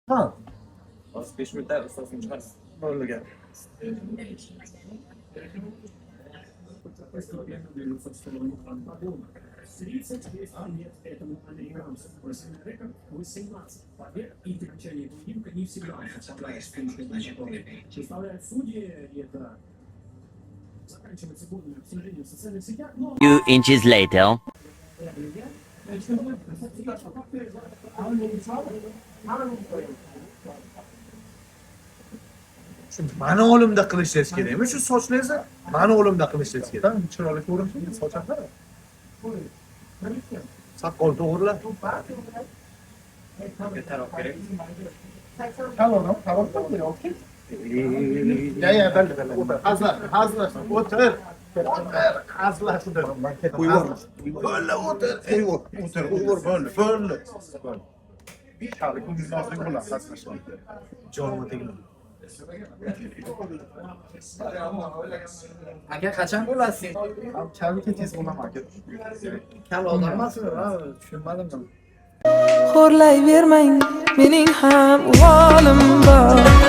Ha. Az 5 minutda ustozim chiqar. Bo'lgan. Тридцать лет этому американцу. Бросильный рекорд 18 побед и окончание поединка не всегда представляют судьи, и это заканчивается бурным обсуждением в социальных сетях, но Few inches later. Shu mani o'limda qilishingiz kerakmi? Shu sochlarni mani o'limda qilishingiz kerak. Chiroyli ko'rinishingiz sochlar. Soqol to'g'rilar. Taroq kerak. Tamam, tamam, tamam. Okey. Ya, belli. Hazır. Otur. Hazırlar. Uyur. Böyle otur. Uyur böyle. Şarkı güzel bulan hazırlar. Canım tegin. Aka qachon bo'lasiz? Kalga tez bo'laman aka. Kal odam emasmi? Ha, tushunmadim. Xo'rlayvermang, mening ham volim bor.